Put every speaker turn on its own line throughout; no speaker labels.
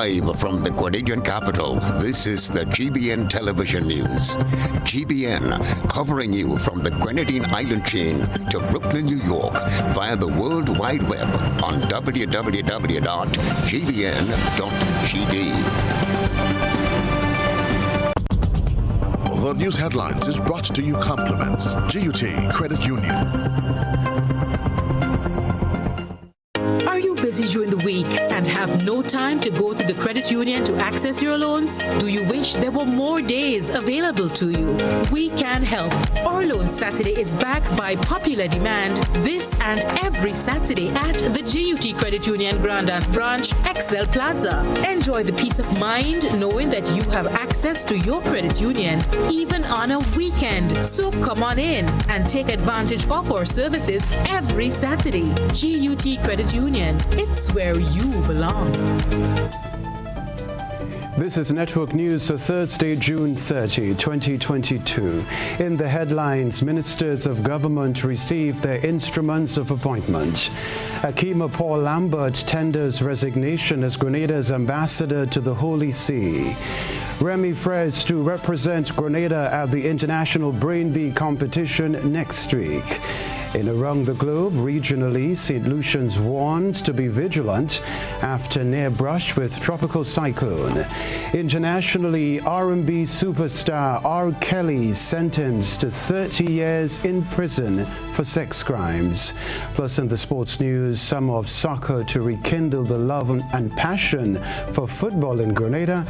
Live from the Grenadian capital, this is the GBN television news. GBN, covering you from the Grenadine Island chain to Brooklyn, New York, via the World Wide Web on www.gbn.gd.
The news headlines is brought to you compliments GUT Credit Union.
Are you busy during the week and have no time to go to the credit union to access your loans? Do you wish there were more days available to you? We can help. Our Loan Saturday is back by popular demand this and every Saturday at the GUT Credit Union Grandance Branch, Excel Plaza. Enjoy the peace of mind knowing that you have access to your credit union even on a weekend. So come on in and take advantage of our services every Saturday. GUT Credit Union. It's where you belong.
This is Network News for Thursday, June 30, 2022. In the headlines, ministers of government receive their instruments of appointment. Akima Paul Lambert tenders resignation as Grenada's ambassador to the Holy See. Remy Fraisse to represent Grenada at the International Brain Bee competition next week. In around the globe, regionally, St. Lucians warned to be vigilant after near brush with tropical cyclone. Internationally, R&B superstar R. Kelly sentenced to 30 years in prison for sex crimes. Plus, in the sports news, summer of soccer to rekindle the love and passion for football in Grenada,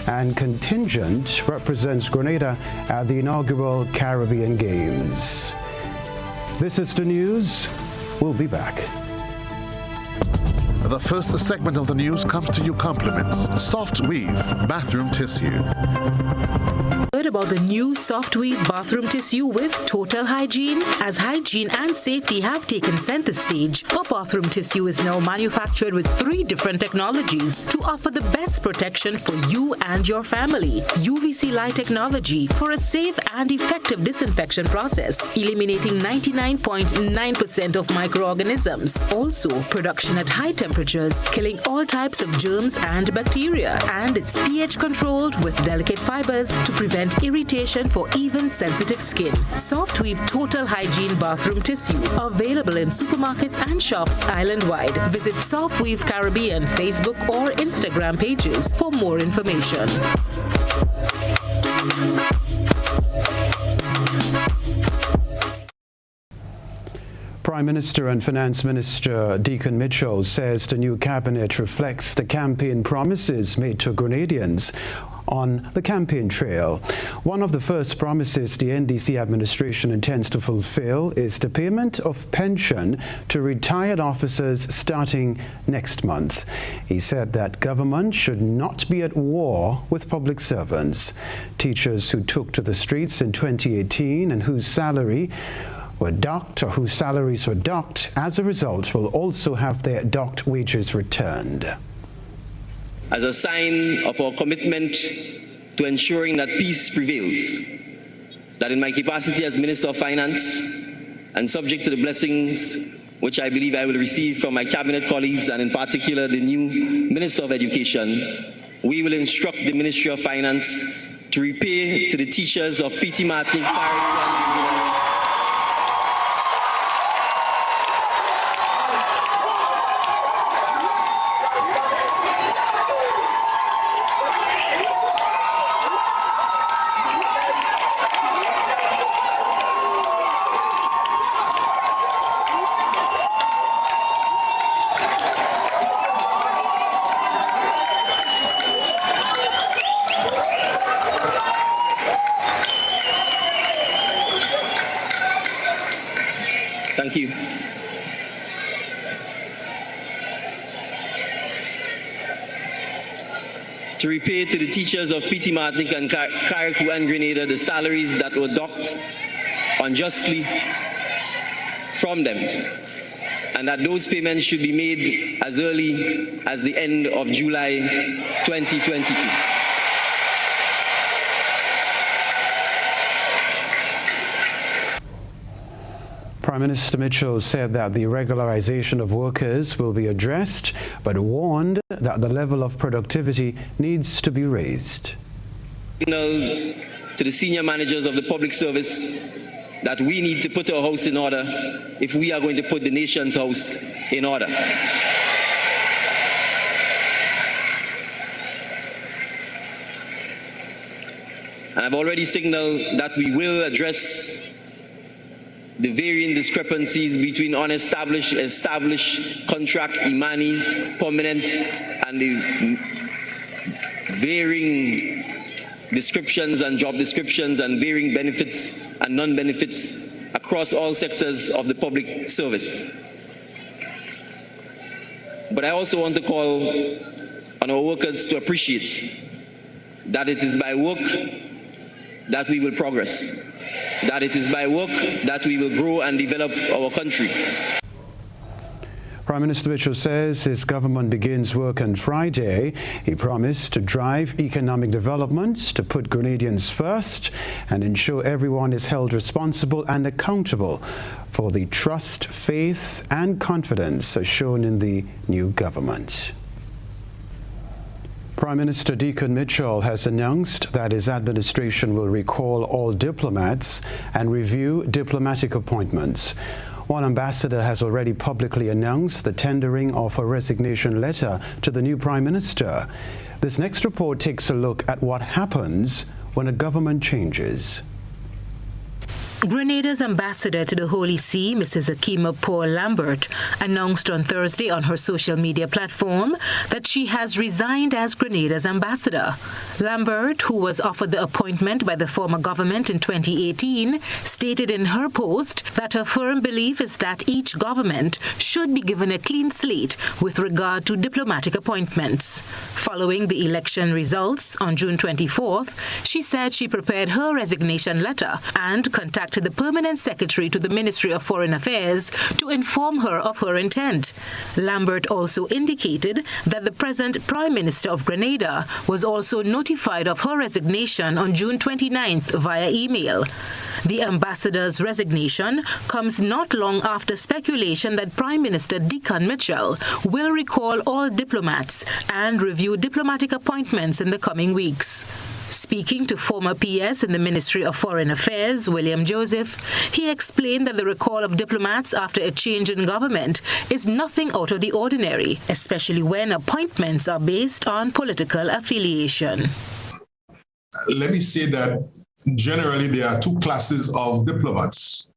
and contingent represents Grenada at the inaugural Caribbean Games. This is the news. We'll be back.
The first segment of the news comes to you compliments Soft Weave Bathroom Tissue.
Heard about the new Soft Weave bathroom tissue with total hygiene? As hygiene and safety have taken center stage, our bathroom tissue is now manufactured with 3 different technologies to offer the best protection for you and your family. UVC light technology for a safe and effective disinfection process, eliminating 99.9% of microorganisms. Also, production at high temperatures, killing all types of germs and bacteria. And it's pH controlled with delicate fibers to prevent irritation for even sensitive skin. Soft Weave Total Hygiene Bathroom Tissue. Available in supermarkets and shops island-wide. Visit Soft Weave Caribbean Facebook or Instagram pages for more information.
Prime Minister and Finance Minister Deacon Mitchell says the new cabinet reflects the campaign promises made to Grenadians on the campaign trail. One of the first promises the NDC administration intends to fulfill is the payment of pension to retired officers starting next month. He said that government should not be at war with public servants. Teachers who took to the streets in 2018 and whose salaries were docked as a result will also have their docked wages returned.
As a sign of our commitment to ensuring that peace prevails, that in my capacity as Minister of Finance and subject to the blessings which I believe I will receive from my cabinet colleagues and in particular the new Minister of Education, we will instruct the Ministry of Finance to repay to the teachers of P.T. Martin, Thank you. To repay to the teachers of P.T. Martinique and Carriacou and Grenada the salaries that were docked unjustly from them, and that those payments should be made as early as the end of July 2022.
Prime Prime Minister Mitchell said that the regularization of workers will be addressed, but warned that the level of productivity needs to be raised.
To the senior managers of the public service that we need to put our house in order if we are going to put the nation's house in order. And I've already signaled that we will address the varying discrepancies between unestablished, established, contract, Imani, permanent, and the varying descriptions and job descriptions and varying benefits and non-benefits across all sectors of the public service. But I also want to call on our workers to appreciate that it is by work that we will progress, that it is by work that we will grow and develop our country.
Prime Minister Mitchell says his government begins work on Friday. He promised to drive economic development, to put Grenadians first, and ensure everyone is held responsible and accountable for the trust, faith, and confidence shown in the new government. Prime Minister Deacon Mitchell has announced that his administration will recall all diplomats and review diplomatic appointments. One ambassador has already publicly announced the tendering of a resignation letter to the new Prime Minister. This next report takes a look at what happens when a government changes.
Grenada's ambassador to the Holy See, Mrs. Akima Paul Lambert, announced on Thursday on her social media platform that she has resigned as Grenada's ambassador. Lambert, who was offered the appointment by the former government in 2018, stated in her post that her firm belief is that each government should be given a clean slate with regard to diplomatic appointments. Following the election results on June 24th, she said she prepared her resignation letter and contacted the permanent secretary to the Ministry of Foreign Affairs to inform her of her intent. Lambert also indicated that the present Prime Minister of Grenada was also notified of her resignation on June 29th via email. The ambassador's resignation comes not long after speculation that Prime Minister Deacon Mitchell will recall all diplomats and review diplomatic appointments in the coming weeks. Speaking to former PS in the Ministry of Foreign Affairs, William Joseph, he explained that the recall of diplomats after a change in government is nothing out of the ordinary, especially when appointments are based on political affiliation.
Let me say that generally there are two classes of diplomats.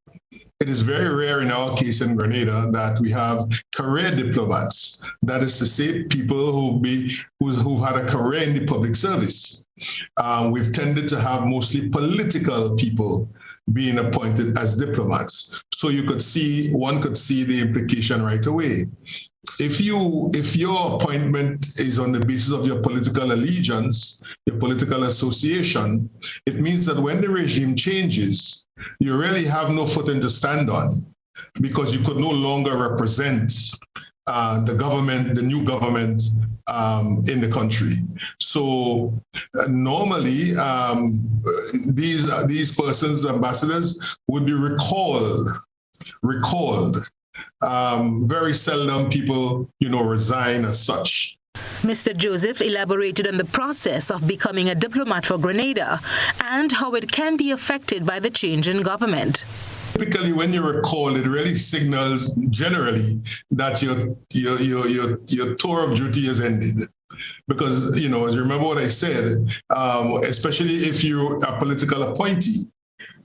It is very rare in our case in Grenada that we have career diplomats. That is to say, people who've had a career in the public service. We've tended to have mostly political people being appointed as diplomats. So one could see the implication right away. If your appointment is on the basis of your political allegiance, your political association, it means that when the regime changes, you really have no footing to stand on because you could no longer represent the government, the new government in the country. So normally these persons, ambassadors, would be recalled. Very seldom people, resign as such.
Mr. Joseph elaborated on the process of becoming a diplomat for Grenada and how it can be affected by the change in government.
Typically, when you recall, it really signals generally that your tour of duty has ended. Because, as you remember what I said, especially if you're a political appointee,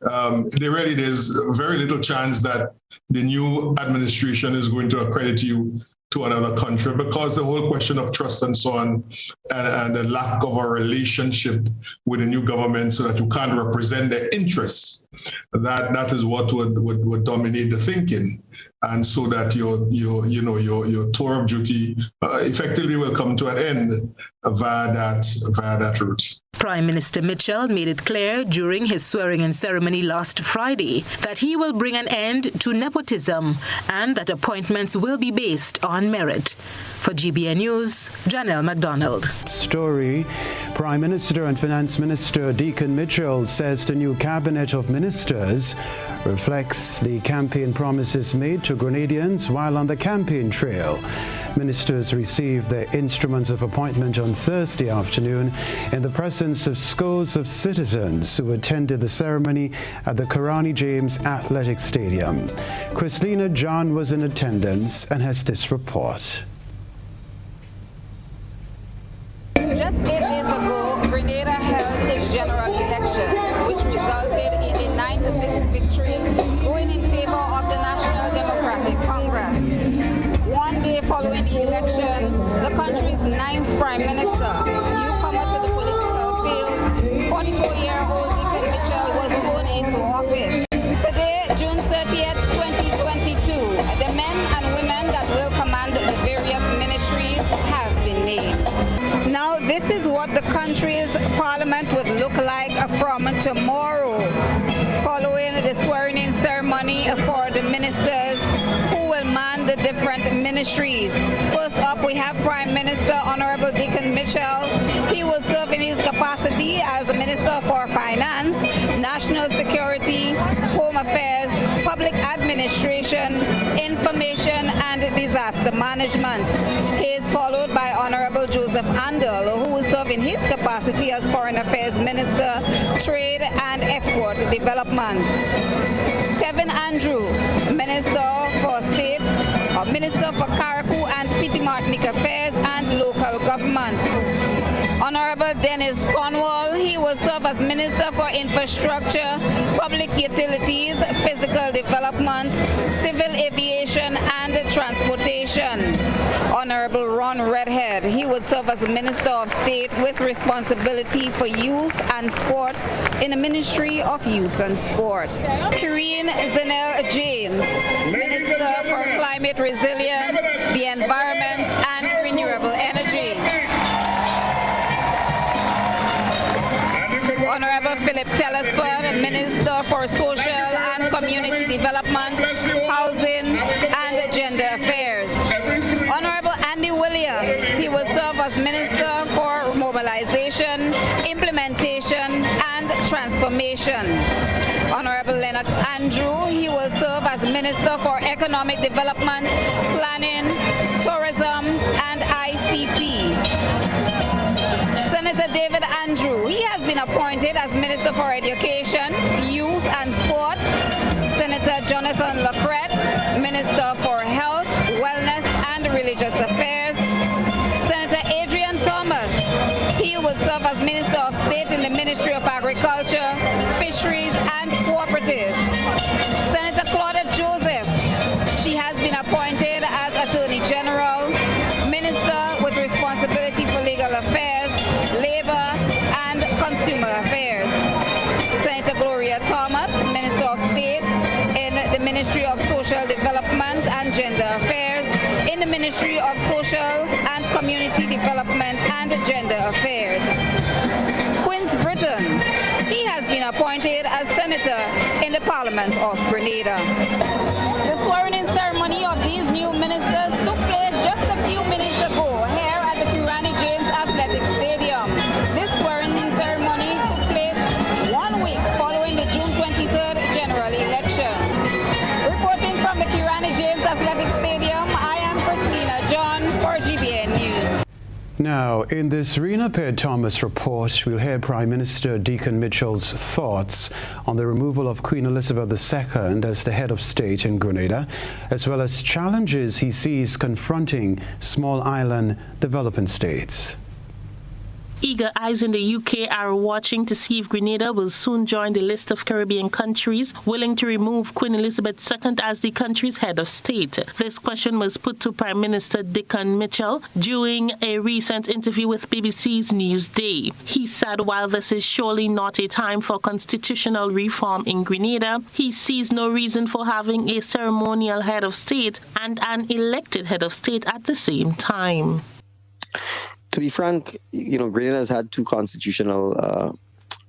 there's very little chance that the new administration is going to accredit you to another country because the whole question of trust and so on and the lack of a relationship with the new government so that you can't represent their interests, that is what would dominate the thinking. And so that your tour of duty effectively will come to an end via that route.
Prime Minister Mitchell made it clear during his swearing-in ceremony last Friday that he will bring an end to nepotism and that appointments will be based on merit. For GBN News, Janelle McDonald.
Story. Prime Minister and Finance Minister Deacon Mitchell says the new cabinet of ministers reflects the campaign promises made to Grenadians while on the campaign trail. Ministers received their instruments of appointment on Thursday afternoon in the presence of scores of citizens who attended the ceremony at the Kenroy James Athletic Stadium. Christina John was in attendance and has this report.
Just 8 days ago, Grenada held its general elections, which resulted in a 9-6 victory going in favor of the National Democratic Congress. One day following the election, the country's 9th Prime Minister, newcomer to the political field, 44-year-old Deacon Mitchell, was sworn into office. Today, June 30th, 2022, the men and women that will command the various ministries have been named. Now, this is what the country's parliament would look like from tomorrow, following the swearing-in ceremony for the ministers who will man the different ministries. First up, we have Prime Minister Honorable Deacon Mitchell. He will serve in his capacity as Minister for Finance, National Security, Home Affairs, Public Administration, Information and Disaster Management. He is followed by Honorable Joseph Andel, who will serve in his capacity as Foreign Affairs Minister, Trade and Export Development. Tevin Andrew, Minister for State, Minister for Carriacou and Petite Martinique Affairs and Local Government. Honorable Dennis Cornwall, he will serve as Minister for Infrastructure, Public Utilities, Physical Development, Civil Aviation and Transportation. Honorable Ron Redhead, he will serve as Minister of State with responsibility for youth and sport in the Ministry of Youth and Sport. Karine Zenel James, Minister for Climate Resilience, the Environment and Renewable Energy. Honorable Philip Telesford, Minister for Social and Community Development, Housing and Gender Affairs. Honorable Andy Williams, he will serve as Minister for Mobilization, Implementation and Transformation. Honorable Lennox Andrew, he will serve as Minister for Economic Development, Planning, Tourism and ICT. Senator David Andrew, he has been appointed as Minister for Education, Youth and Sport. Senator Jonathan Lacrette, Minister for Health, Wellness and Religious Affairs. Senator Adrian Thomas, he will serve as Minister of State in the Ministry of Agriculture, Fisheries and Cooperatives. Senator Claudette Joseph, she has been appointed as Attorney General, Minister with responsibility for legal affairs, labor and consumer affairs. Senator Gloria Thomas, Minister of State in the Ministry of Social Development and Gender Affairs, in the Ministry of Social and Community Development and Gender Affairs. Quince Britton, he has been appointed as Senator in the Parliament of Grenada. The swearing-in ceremony of these new ministers took place just a few minutes ago here at the Kenroy James Athletic Stadium. This swearing-in ceremony took place 1 week following the June 23rd general election. Reporting from the Kenroy James Athletic Stadium, I am Christina John for GBN News.
Now, in this Rena Perry-Thomas report, we'll hear Prime Minister Deacon Mitchell's thoughts on the removal of Queen Elizabeth II as the head of state in Grenada, as well as challenges he sees confronting small island developing states.
Eager eyes in the UK are watching to see if Grenada will soon join the list of Caribbean countries willing to remove Queen Elizabeth II as the country's head of state. This question was put to Prime Minister Deacon Mitchell during a recent interview with BBC's Newsday. He said while this is surely not a time for constitutional reform in Grenada, he sees no reason for having a ceremonial head of state and an elected head of state at the same time.
To be frank, Grenada has had two constitutional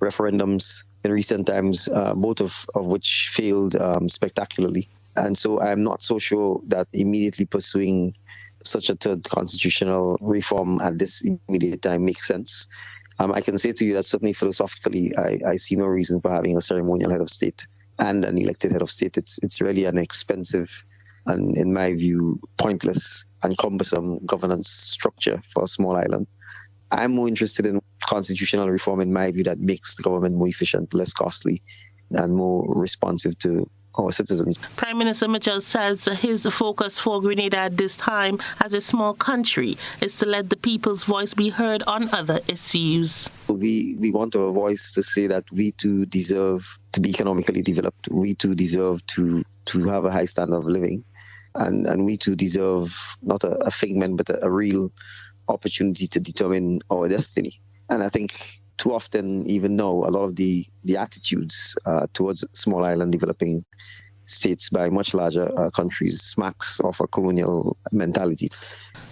referendums in recent times, both of which failed spectacularly. And so I'm not so sure that immediately pursuing such a third constitutional reform at this immediate time makes sense. I can say to you that certainly philosophically, I see no reason for having a ceremonial head of state and an elected head of state. It's really an expensive and, in my view, pointless and cumbersome governance structure for a small island. I'm more interested in constitutional reform, in my view, that makes the government more efficient, less costly, and more responsive to our citizens.
Prime Minister Mitchell says his focus for Grenada at this time as a small country is to let the people's voice be heard on other issues.
We want our voice to say that we too deserve to be economically developed. We too deserve to have a high standard of living. And we too deserve not a figment, but a real opportunity to determine our destiny. And I think too often, even now, a lot of the attitudes towards small island developing states by much larger countries smacks of a colonial mentality.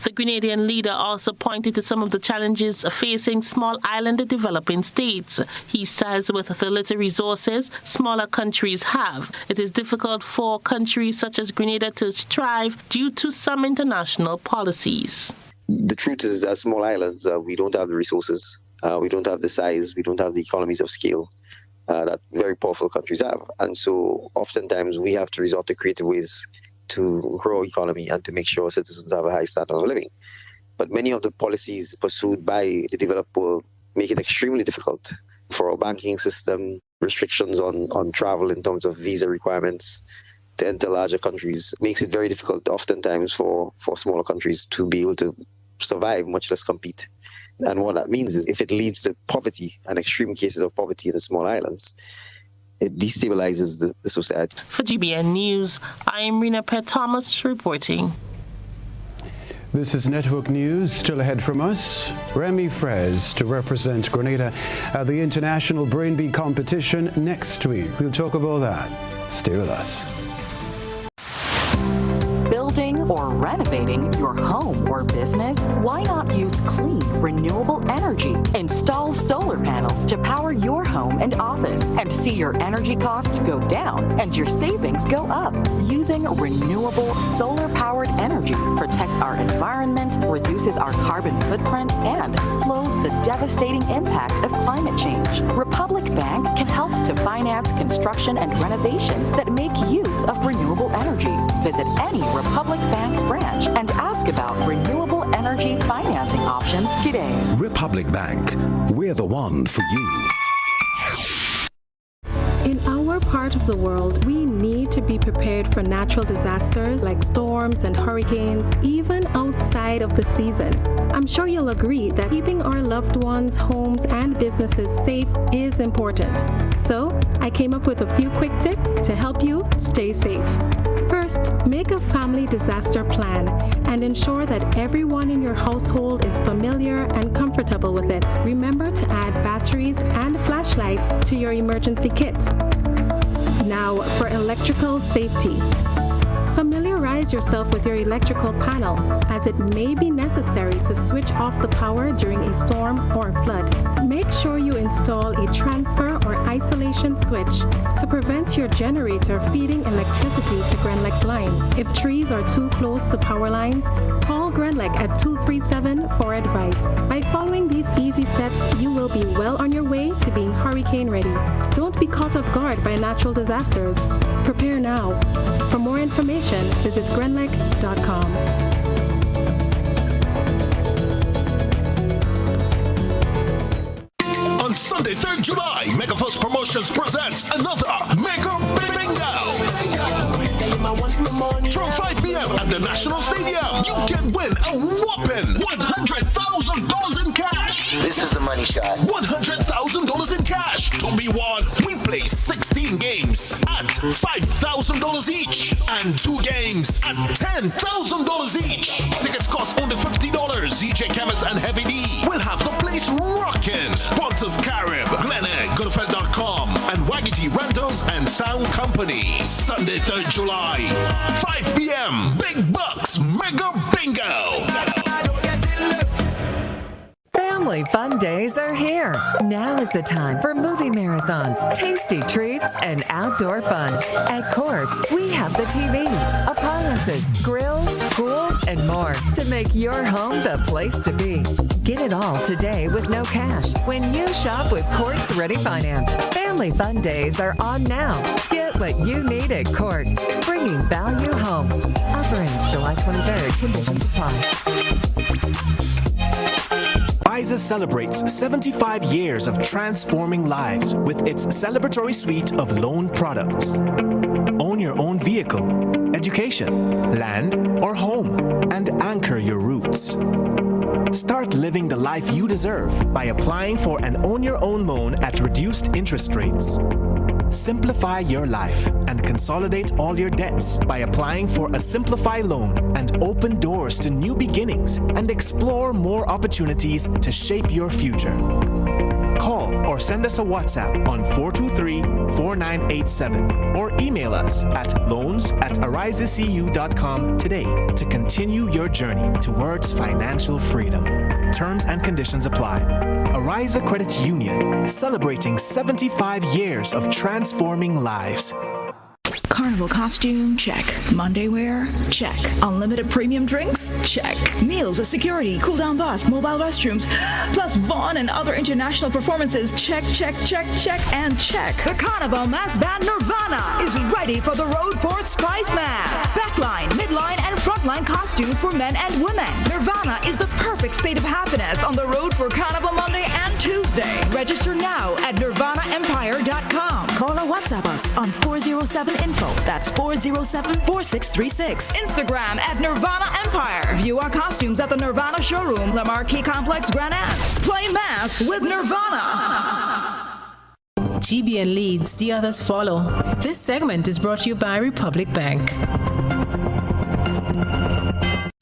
The Grenadian leader also pointed to some of the challenges facing small island developing states. He says with the little resources smaller countries have, it is difficult for countries such as Grenada to thrive due to some international policies.
The truth is, as small islands, we don't have the resources, we don't have the size, we don't have the economies of scale that very powerful countries have. And so oftentimes we have to resort to creative ways to grow our economy and to make sure citizens have a high standard of living. But many of the policies pursued by the developed world make it extremely difficult for our banking system, restrictions on travel in terms of visa requirements to enter larger countries, makes it very difficult oftentimes for smaller countries to be able to survive, much less compete. And what that means is if it leads to poverty and extreme cases of poverty in the small islands, it destabilizes the society.
For GBN News, I am Rena Pett Thomas reporting.
This is Network News. Still ahead from us, Remy Frez to represent Grenada at the International Brain Bee competition next week. We'll talk about that. Stay with us.
Building or renovating your home or business? Why not use clean, renewable energy? Install solar panels to power your home and office and see your energy costs go down and your savings go up. Using renewable solar-powered energy protects our environment, reduces our carbon footprint, and slows the devastating impact of climate change. Republic Bank can help to finance construction and renovations that make use of renewable energy. Visit any Republic Bank branch and ask about renewable energy financing options today.
Republic Bank, we're the one for you.
In our part of the world, we need to be prepared for natural disasters like storms and hurricanes, even outside of the season. I'm sure you'll agree that keeping our loved ones, homes, and businesses safe is important. So, I came up with a few quick tips to help you stay safe. First, make a family disaster plan and ensure that everyone in your household is familiar and comfortable with it. Remember to add batteries and flashlights to your emergency kit. Now, for electrical safety. Familiarize yourself with your electrical panel, as it may be necessary to switch off the power during a storm or flood. Make sure you install a transfer or isolation switch to prevent your generator feeding electricity to Grenlec's line. If trees are too close to power lines, call Grenlec at 237 for advice. By following these easy steps, you will be well on your way to being hurricane ready. Don't be caught off guard by natural disasters. Prepare now. For more information, visit grenlec.com.
On Sunday, 3rd July, Megaforce Promotions presents another Mega Bingo! From 5 p.m. at the National Stadium, you can win a whopping $100,000 in cash.
This is the money shot.
$100,000 in cash to be won. We play 16 games at $5,000 each and 2 games at $10,000 each. Tickets cost only $50. EJ Chemist and Heavy D will have the place rocking. Sponsors Carib, Glenegg, Goodfell.com, and Waggity Rentals and Sound Company. Sunday, 3rd July, 5 p.m. Big Bucks Mega Bingo.
Family Fun Days are here. Now is the time for movie marathons, tasty treats, and outdoor fun. At Courts, we have the TVs, appliances, grills, pools, and more to make your home the place to be. Get it all today with no cash when you shop with Courts Ready Finance. Family Fun Days are on now. Get what you need at Courts, bringing value home. Offer ends July 23rd. Conditions apply.
Pfizer celebrates 75 years of transforming lives with its celebratory suite of loan products. Own your own vehicle, education, land, or home, and anchor your roots. Start living the life you deserve by applying for an Own Your Own loan at reduced interest rates. Simplify your life and consolidate all your debts by applying for a Simplify loan and open doors to new beginnings and explore more opportunities to shape your future. Call or send us a WhatsApp on 423-4987 or email us at loans@arisecu.com today to continue your journey towards financial freedom. Terms and conditions apply. Ariza Credit Union, celebrating 75 years of transforming lives.
Carnival costume? Check. Monday wear? Check. Unlimited premium drinks? Check. Meals, security, cool-down bus, mobile restrooms, plus Vaughn and other international performances? Check, check, check, check, and check. The Carnival Mass Band Nirvana is ready for the road for Spice Mass. Backline, midline, and frontline costumes for men and women. Nirvana is the perfect state of happiness on the road for Carnival Monday and Tuesday. Register now at nirvanaempire.com. Call or WhatsApp us on 407-INFO. That's 407-4636. Instagram at Nirvana Empire. View our costumes at the Nirvana Showroom, the Marquee Complex, Grand Anse. Play Mass with Nirvana.
GBN leads, the others follow. This segment is brought to you by Republic Bank.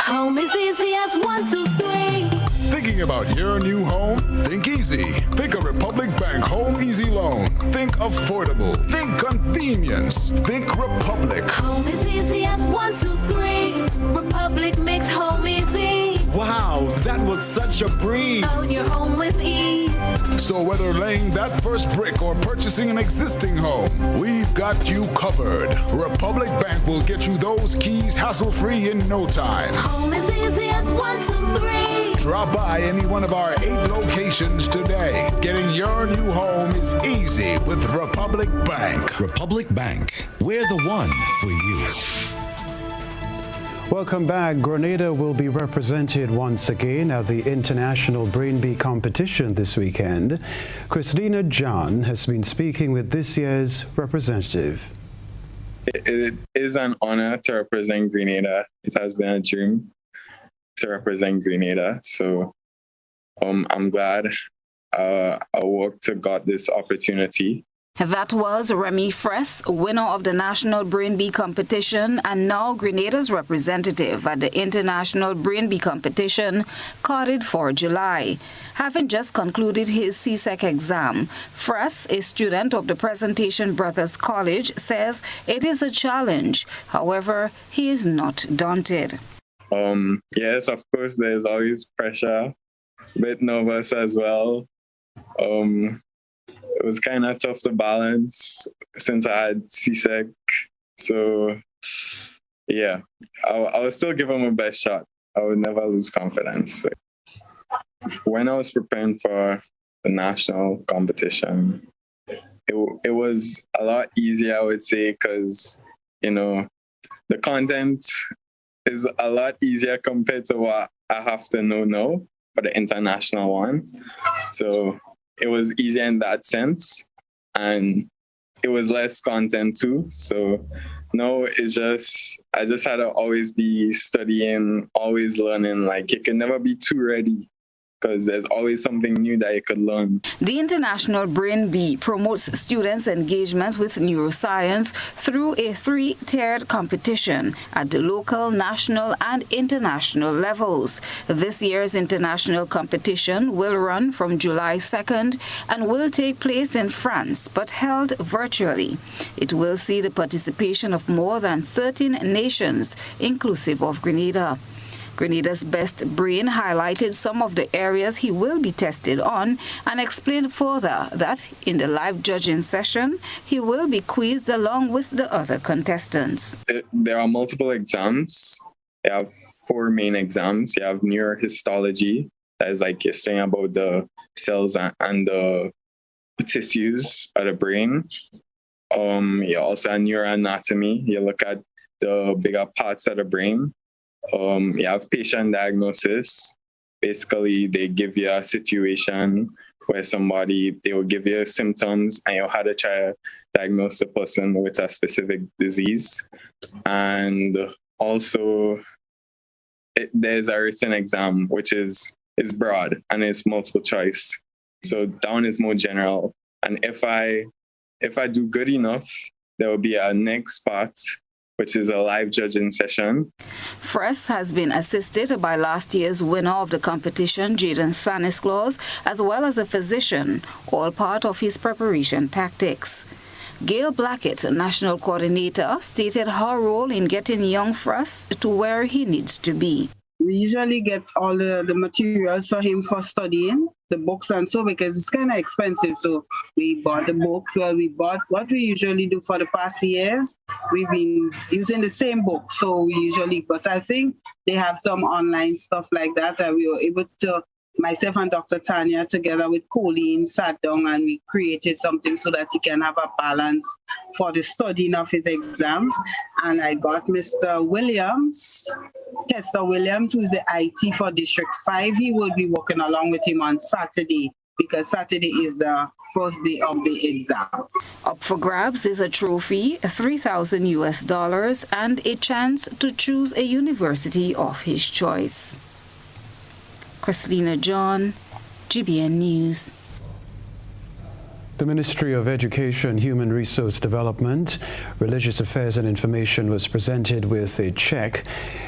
Home is easy as 1, 2, 3.
Thinking about your new home? Think easy. Think a Republic Bank Home Easy Loan. Think affordable. Think convenience. Think Republic.
Home is easy as 1, 2, 3. Republic makes home easy.
Wow, that was such a breeze.
Own your home with ease.
So whether laying that first brick or purchasing an existing home, we've got you covered. Republic Bank will get you those keys hassle-free in no time.
Home is easy as 1, 2, 3.
Drop by any one of our 8 locations today. Getting your new home is easy with Republic Bank.
Republic Bank, we're the one for you.
Welcome back. Grenada will be represented once again at the International Brain Bee competition this weekend. Christina John has been speaking with this year's representative.
It is an honor to represent Grenada. It has been a dream to represent Grenada. So I'm glad I worked to got this opportunity.
That was Remy Fraisse, winner of the National Brain Bee competition and now Grenada's representative at the International Brain Bee competition, carded for July. Having just concluded his CSEC exam, Fraisse, a student of the Presentation Brothers College, says it is a challenge. However, he is not daunted.
Yes, of course, there's always pressure, a bit nervous as well. It was kind of tough to balance since I had CSEC. So, yeah, I was still giving my best shot. I would never lose confidence. When I was preparing for the national competition, it was a lot easier, I would say, because, the content is a lot easier compared to what I have to know now for the international one. So it was easier in that sense, and it was less content too. So no, I just had to always be studying, always learning. Like, you can never be too ready, because there's always something new that you could learn.
The International Brain Bee promotes students' engagement with neuroscience through a 3-tiered competition at the local, national, and international levels. This year's international competition will run from July 2nd and will take place in France, but held virtually. It will see the participation of more than 13 nations, inclusive of Grenada. Grenada's best brain highlighted some of the areas he will be tested on and explained further that in the live judging session, he will be quizzed along with the other contestants.
There are multiple exams. You have 4 main exams. You have neurohistology, that is like you're studying about the cells and the tissues of the brain. You also have neuroanatomy. You look at the bigger parts of the brain. You have patient diagnosis. Basically, they give you a situation where they will give you symptoms and you'll have to try to diagnose the person with a specific disease. And also, there's a written exam, which is broad and it's multiple choice. So that one is more general. And if I do good enough, there will be a next part, which is a live judging session.
Fress has been assisted by last year's winner of the competition, Jaden Stanislaus, as well as a physician, all part of his preparation tactics. Gail Blackett, national coordinator, stated her role in getting young Fress to where he needs to be.
We usually get all the materials for him for studying, the books and so, because it's kind of expensive. So we bought the books. Well, we bought what we usually do for the past years. We've been using the same book. So we usually, but I think they have some online stuff like that. And we were able to, myself and Dr. Tanya, together with Colleen, sat down and we created something so that he can have a balance for the studying of his exams. And I got Mr. Williams, Tester Williams, who is the IT for District 5. He will be working along with him on Saturday, because Saturday is the first day of the exams.
Up for grabs is a trophy, $3,000 US, and a chance to choose a university of his choice. Christina John, GBN News.
The Ministry of Education, Human Resource Development, Religious Affairs and Information was presented with a check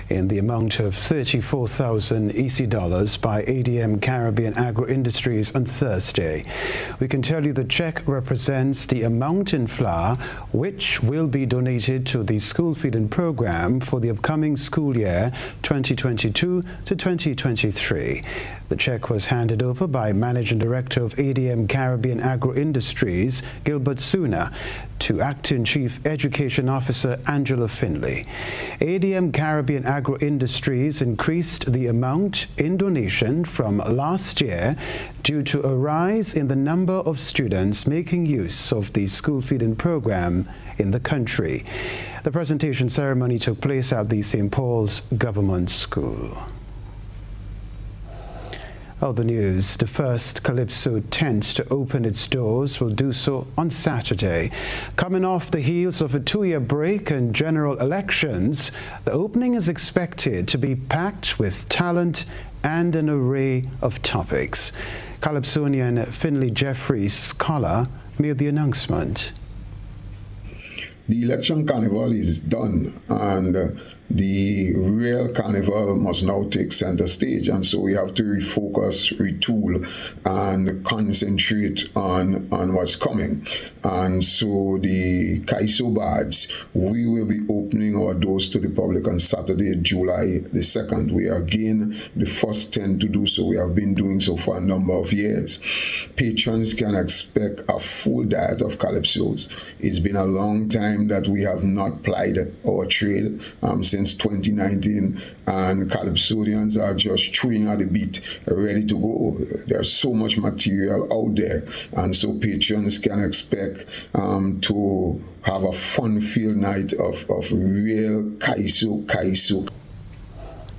in the amount of 34,000 EC dollars by ADM Caribbean Agro Industries on Thursday. We can tell you the check represents the amount in flour which will be donated to the school feeding program for the upcoming school year 2022 to 2023. The check was handed over by Managing Director of ADM Caribbean Agro Industries, Gilbert Suna, to Acting Chief Education Officer Angela Finley. ADM Caribbean Agro Industries increased the amount in donation from last year due to a rise in the number of students making use of the school feeding program in the country. The presentation ceremony took place at the St. Paul's Government School. Other news, the first Calypso tent to open its doors will do so on Saturday. Coming off the heels of a 2-year break and general elections, the opening is expected to be packed with talent and an array of topics. Calypsonian Finley Jeffries Scholar made the announcement.
The election carnival is done, and the real carnival must now take center stage, and so we have to refocus, retool, and concentrate on what's coming. And so the Kaiso Badge, we will be opening our doors to the public on Saturday, July the 2nd. We are again the first 10 to do so. We have been doing so for a number of years. Patrons can expect a full diet of calypsos. It's been a long time that we have not plied our trade since 2019, and calypsonians are just chewing at the beat, ready to go. There's so much material out there, and so patrons can expect to have a fun-filled night of real Kaiso.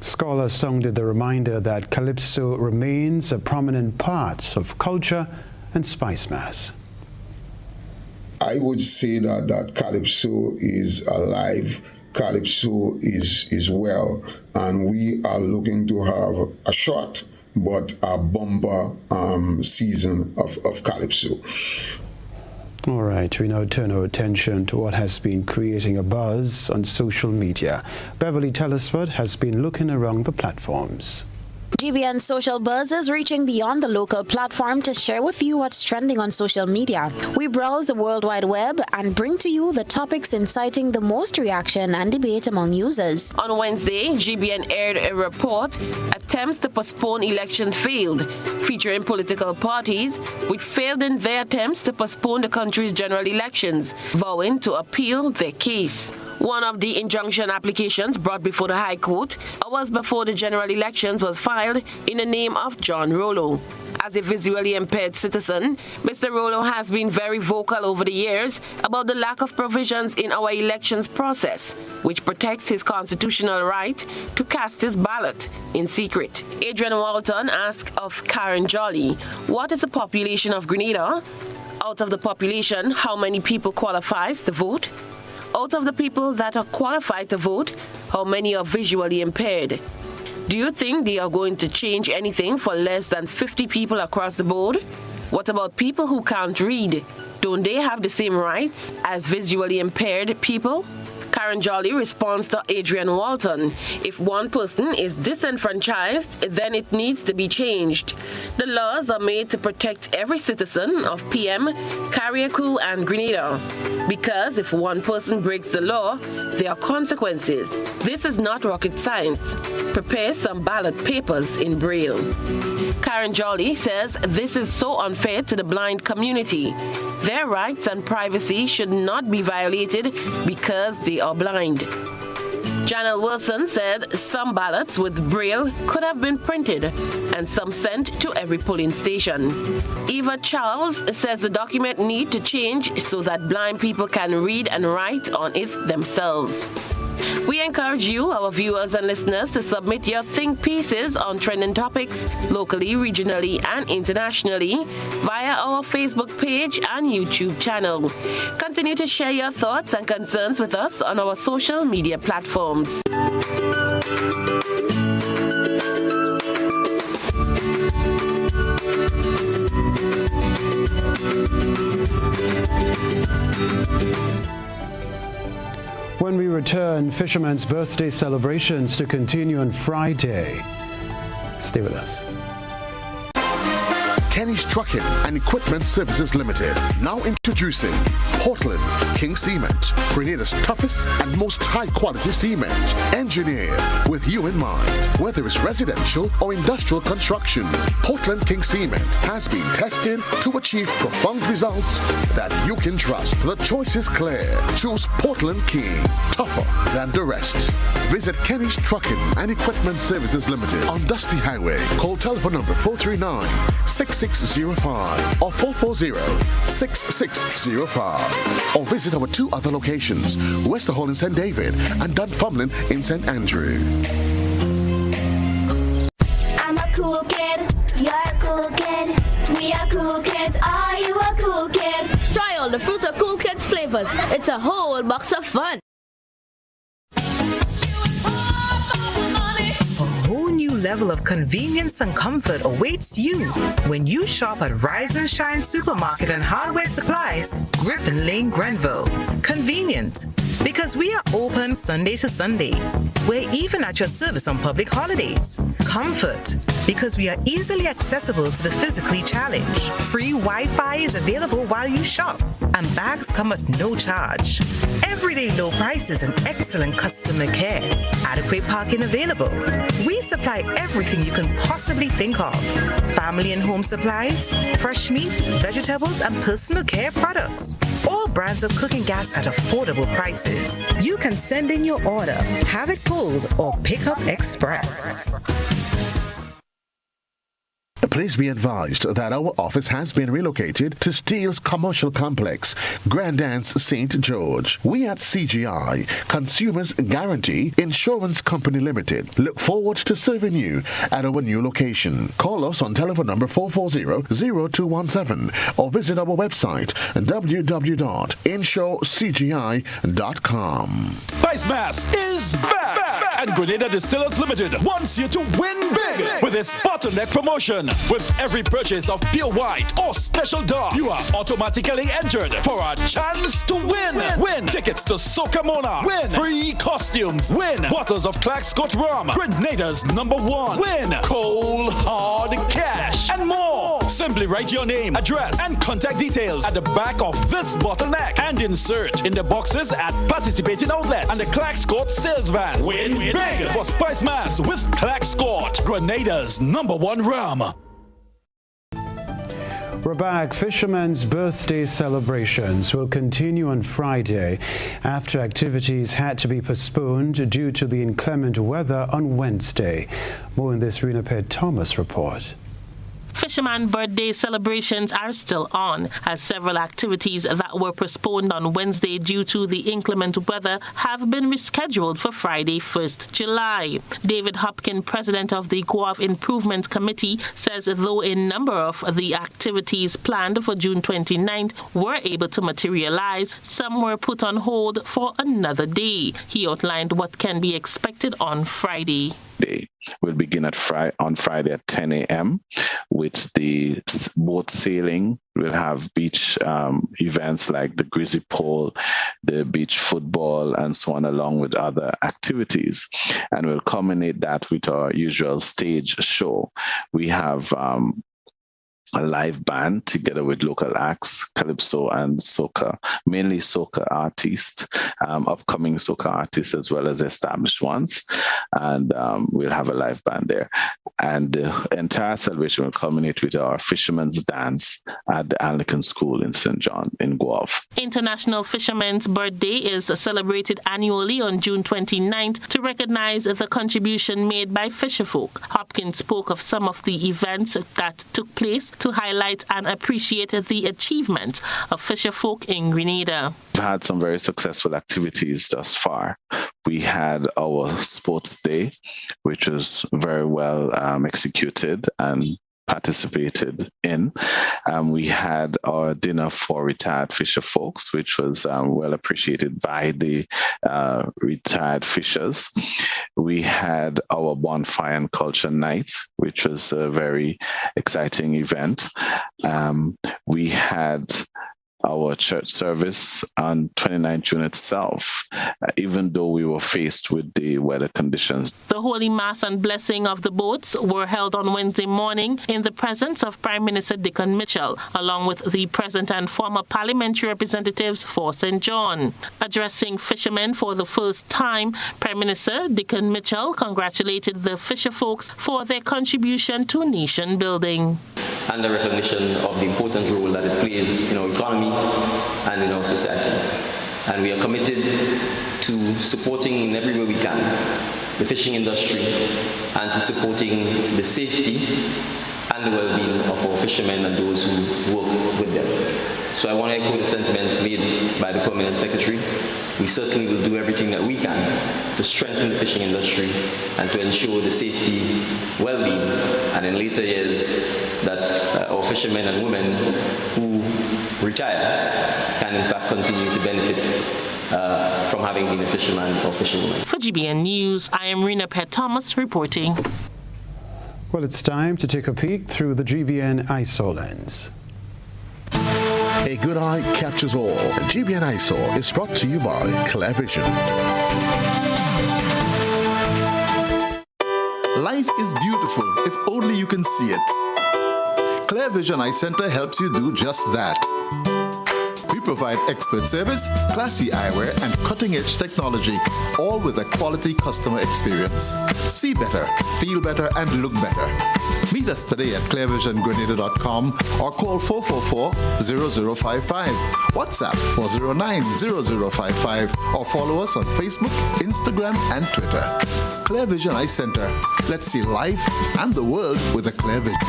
Scholars sounded the reminder that Calypso remains a prominent part of culture and Spice Mass.
I would say that Calypso is alive. Calypso is well, and we are looking to have a short but a bumper season of Calypso.
All right, we now turn our attention to what has been creating a buzz on social media. Beverly Telesford has been looking around the platforms.
GBN Social Buzz is reaching beyond the local platform to share with you what's trending on social media. We browse the World Wide Web and bring to you the topics inciting the most reaction and debate among users.
On Wednesday, GBN aired a report, Attempts to Postpone Elections Failed, featuring political parties which failed in their attempts to postpone the country's general elections, vowing to appeal their case. One of the injunction applications brought before the High Court hours before the general elections was filed in the name of John Rollo. As a visually impaired citizen, Mr. Rollo has been very vocal over the years about the lack of provisions in our elections process, which protects his constitutional right to cast his ballot in secret. Adrian Walton asked of Karen Jolly, what is the population of Grenada? Out of the population, how many people qualifies to vote? Out of the people that are qualified to vote, how many are visually impaired? Do you think they are going to change anything for less than 50 people across the board? What about people who can't read? Don't they have the same rights as visually impaired people? Karen Jolly responds to Adrian Walton. If one person is disenfranchised, then it needs to be changed. The laws are made to protect every citizen of PM, Carriacou, and Grenada. Because if one person breaks the law, there are consequences. This is not rocket science. Prepare some ballot papers in Braille. Karen Jolly says this is so unfair to the blind community. Their rights and privacy should not be violated because they are blind. Janelle Wilson said some ballots with Braille could have been printed and some sent to every polling station. Eva Charles says the document need to change so that blind people can read and write on it themselves. We encourage you, our viewers and listeners, to submit your think pieces on trending topics locally, regionally, and internationally via our Facebook page and YouTube channel. Continue to share your thoughts and concerns with us on our social media platforms.
When we return, fishermen's birthday celebrations to continue on Friday. Stay with us.
Kenny's Trucking and Equipment Services Limited, now introducing Portland King Cement, Grenada's toughest and most high-quality cement, engineered with you in mind. Whether it's residential or industrial construction, Portland King Cement has been tested to achieve profound results that you can trust. The choice is clear. Choose Portland King, tougher than the rest. Visit Kenny's Trucking and Equipment Services Limited on Dusty Highway. Call telephone number 439-6605 or 440-6605. Or visit our two other locations, Westerhall in St. David and Dunfermline in St. Andrew.
I'm a cool kid, you're a cool kid, we are cool kids, are you a cool kid?
Try all the Fruit of Cool Kids flavors, it's a whole box of fun.
A whole new level of convenience and comfort awaits you when you shop at Rise and Shine Supermarket and Hardware Supplies, Griffin Lane, Grenville. Convenient, because we are open Sunday to Sunday. We're even at your service on public holidays. Comfort, because we are easily accessible to the physically challenged. Free Wi-Fi is available while you shop, and bags come at no charge. Everyday low prices and excellent customer care. Adequate parking available. We supply everything you can possibly think of. Family and home supplies, fresh meat, vegetables, and personal care products. All brands of cooking gas at affordable prices. You can send in your order, have it pulled, or pick up express.
Please be advised that our office has been relocated to Steele's Commercial Complex, Grand Anse, St. George. We at CGI, Consumers Guarantee Insurance Company Limited, look forward to serving you at our new location. Call us on telephone number 440-0217 or visit our website www.insurecgi.com.
Face Mask is back.
And Grenada Distillers Limited wants you to win big with its bottleneck promotion. With every purchase of pure white or special dark, you are automatically entered for a chance to win. Win tickets to Soca Mona. Win free costumes. Win bottles of Clark Scott Rum. Grenada's #1. Win cold hard cash and more. Simply write your name, address, and contact details at the back of this bottleneck and insert in the boxes at participating outlets and the Clark Scott sales van. Win big for Spice Mass with Clark Scott, Grenada's #1 rum.
We're back. Fishermen's birthday celebrations will continue on Friday after activities had to be postponed due to the inclement weather on Wednesday. More in this Rena Thomas report.
Fisherman birthday celebrations are still on, as several activities that were postponed on Wednesday due to the inclement weather have been rescheduled for Friday, 1st July. David Hopkins, president of the Guav Improvement Committee, says though a number of the activities planned for June 29th were able to materialize, some were put on hold for another day. He outlined what can be expected on Friday.
We'll begin on Friday at 10 a.m. with the boat sailing. We'll have beach events like the Grizzly Pole, the beach football, and so on, along with other activities. And we'll culminate that with our usual stage show. We have a live band together with local acts, calypso and soca, mainly soca artists, upcoming soca artists as well as established ones. And we'll have a live band there. And the entire celebration will culminate with our Fisherman's Dance at the Anglican School in St. John in Guelph.
International Fishermen's Birthday is celebrated annually on June 29th to recognize the contribution made by fisherfolk. Hopkins spoke of some of the events that took place to highlight and appreciate the achievement of fisherfolk in Grenada.
We've had some very successful activities thus far. We had our sports day, which was very well executed and participated in. We had our dinner for retired fisher folks, which was well appreciated by the retired fishers. We had our bonfire and culture night, which was a very exciting event. We had our church service on 29th June itself, even though we were faced with the weather conditions.
The Holy Mass and blessing of the boats were held on Wednesday morning in the presence of Prime Minister Dickon Mitchell, along with the present and former parliamentary representatives for St. John. Addressing fishermen for the first time, Prime Minister Dickon Mitchell congratulated the fisher folks for their contribution to nation building.
And the recognition of the important role that it plays in our economy and in our society. And we are committed to supporting in every way we can the fishing industry and to supporting the safety and the well-being of our fishermen and those who work with them. So I want to echo the sentiments made by the Permanent Secretary. We certainly will do everything that we can to strengthen the fishing industry and to ensure the safety, well-being, and in later years that our fishermen and women who retire can in fact continue to benefit from having been a fisherman or fisherwoman.
For GBN News, I am Rena Thomas reporting.
Well, it's time to take a peek through the GBN ISO lens.
A good eye captures all. GBN ISO is brought to you by ClearVision.
Life is beautiful if only you can see it. ClearVision Eye Center helps you do just that. We provide expert service, classy eyewear, and cutting-edge technology, all with a quality customer experience. See better, feel better, and look better. Meet us today at clearvisiongrenada.com or call 444-0055, WhatsApp 409-0055, or follow us on Facebook, Instagram, and Twitter. ClearVision Eye Center. Let's see life and the world with a clear vision.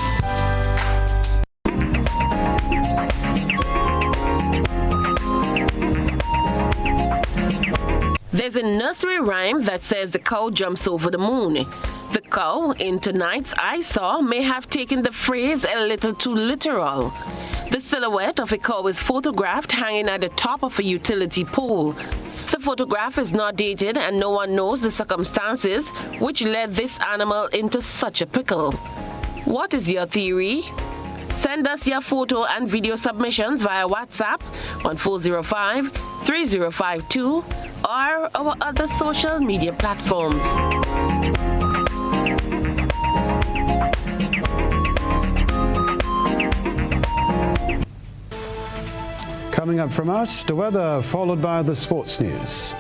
There's a nursery rhyme that says the cow jumps over the moon. The cow in tonight's I Saw may have taken the phrase a little too literal. The silhouette of a cow is photographed hanging at the top of a utility pole. The photograph is not dated and no one knows the circumstances which led this animal into such a pickle. What is your theory? Send us your photo and video submissions via WhatsApp on 405-3052 or our other social media platforms.
Coming up from us, the weather, followed by the sports news.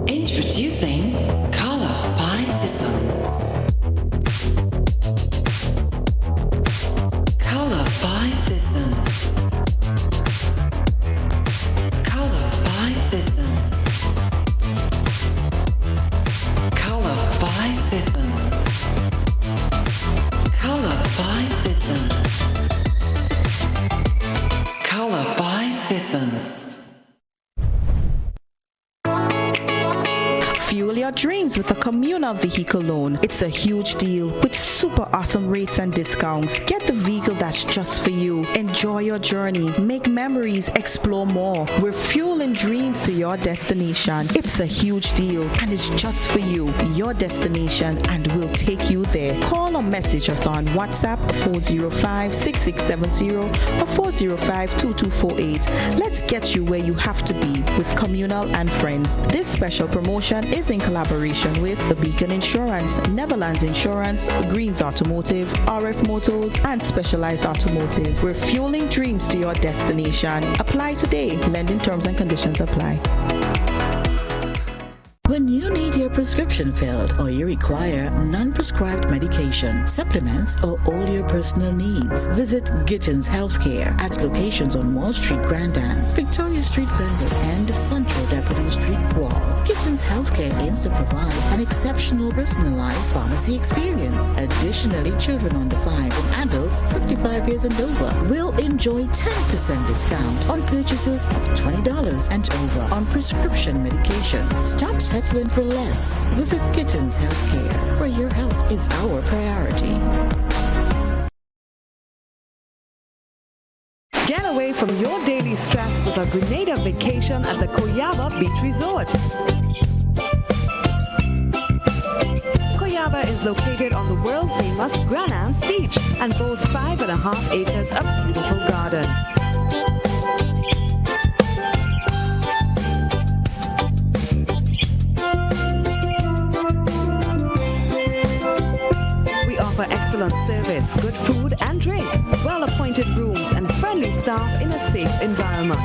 Introducing Color by Sissons. Color by Sissons. Color by Sissons. Color by Sissons. Color by Sissons. Color by Sissons.
Fuel your dreams with a communal vehicle loan. It's a huge deal with super awesome rates and discounts. Get the vehicle that's just for you. Enjoy your journey. Make memories. Explore more. We're fueling dreams to your destination. It's a huge deal and it's just for you. Your destination, and we'll take you there. Call or message us on WhatsApp 405-6670 or 405-2248. Let's get you where you have to be with Communal and Friends. This special promotion is in collaboration with The Beacon Insurance, Netherlands Insurance, Greens Automotive, RF Motors, and Specialized Automotive. We're fueling dreams to your destination. Apply today. Lending terms and conditions apply.
When you need your prescription filled or you require non-prescribed medication, supplements, or all your personal needs, visit Gittins Healthcare at locations on Wall Street, Grand Anse, Victoria Street, Granville, and Central Deputy Street, Wharf. Gittins Healthcare aims to provide an exceptional personalized pharmacy experience. Additionally, children under 5 and adults 55 years and over will enjoy 10% discount on purchases of $20 and over on prescription medication. Stop settling for less. Visit Gittins Healthcare, where your health is our priority.
Get away from your daily stress with a Grenada vacation at the Koyaba Beach Resort. Koyaba is located on the world-famous Grand Anse Beach and boasts 5.5 acres of beautiful gardens. Excellent service, good food and drink, well-appointed rooms and friendly staff in a safe environment.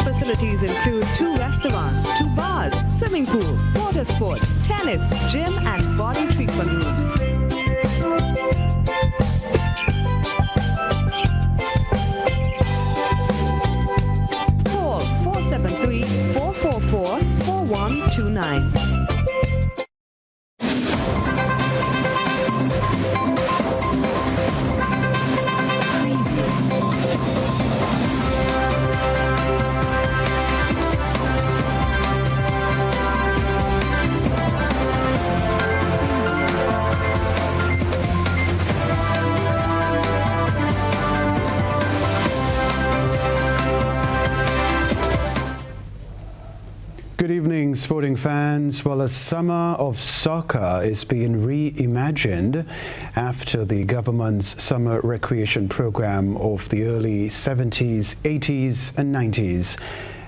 Facilities include 2 restaurants, 2 bars, swimming pool, water sports, tennis, gym and body treatment rooms. Call 473-444-4129.
Good evening, sporting fans. Well, a summer of soccer is being reimagined after the government's summer recreation program of the early 70s, 80s and 90s,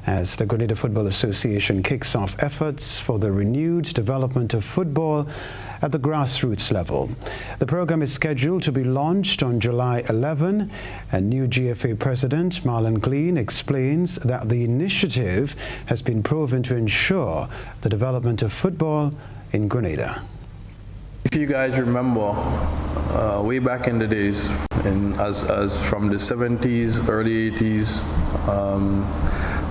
as the Grenada Football Association kicks off efforts for the renewed development of football at the grassroots level. The program is scheduled to be launched on July 11, and new GFA President Marlon Glean explains that the initiative has been proven to ensure the development of football in Grenada.
If you guys remember, way back in the days, as from the 70s, early 80s,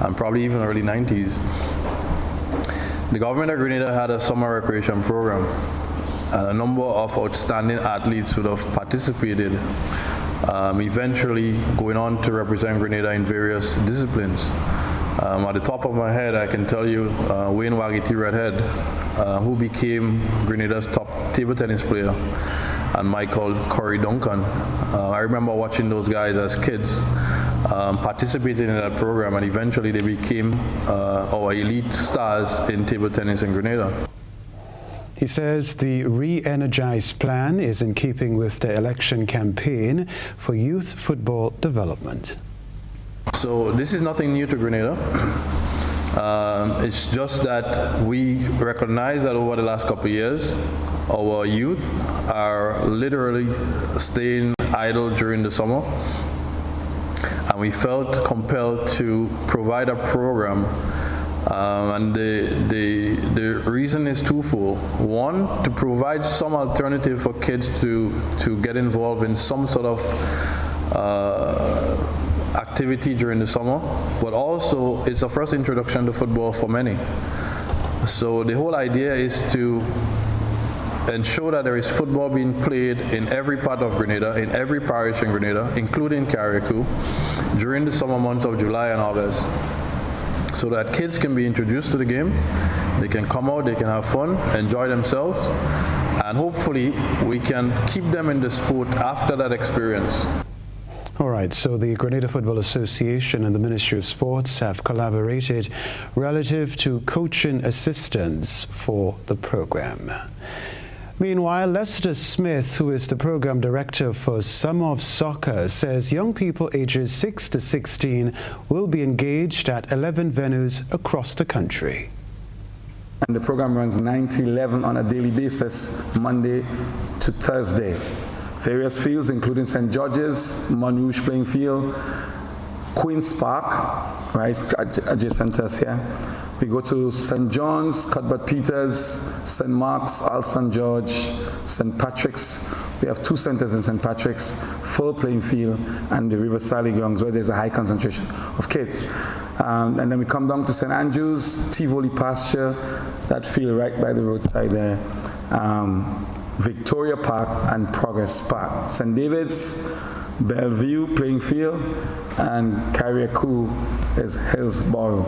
and probably even early 90s, the government of Grenada had a summer recreation program, and a number of outstanding athletes would have participated, eventually going on to represent Grenada in various disciplines. At the top of my head, I can tell you Wayne Wagiti Redhead, who became Grenada's top table tennis player, and Michael Corey Duncan. I remember watching those guys as kids, participating in that program, and eventually they became our elite stars in table tennis in Grenada.
He says the Re-Energize plan is in keeping with the election campaign for youth football development.
So this is nothing new to Grenada. It's just that we recognize that over the last couple of years, our youth are literally staying idle during the summer, and we felt compelled to provide a program. And the reason is twofold. One, to provide some alternative for kids to get involved in some sort of activity during the summer, but also it's a first introduction to football for many. So the whole idea is to ensure that there is football being played in every part of Grenada, in every parish in Grenada, including Carriacou, during the summer months of July and August, so that kids can be introduced to the game, they can come out, they can have fun, enjoy themselves, and hopefully we can keep them in the sport after that experience.
All right, so the Grenada Football Association and the Ministry of Sports have collaborated relative to coaching assistance for the program. Meanwhile, Lester Smith, who is the program director for Summer of Soccer, says young people ages 6 to 16 will be engaged at 11 venues across the country.
And the program runs 9 to 11 on a daily basis, Monday to Thursday. Various fields, including St. George's, Montrouge playing field, Queen's Park, right, adjacent to us here. We go to St. John's, Cuthbert Peters, St. Mark's, Alston George, St. Patrick's. We have 2 centers in St. Patrick's, full playing field, and the River Sally grounds where there's a high concentration of kids. And then we come down to St. Andrews, Tivoli Pasture, that field right by the roadside there. Victoria Park and Progress Park. St. David's, Bellevue playing field, and Carriacou is Hillsborough.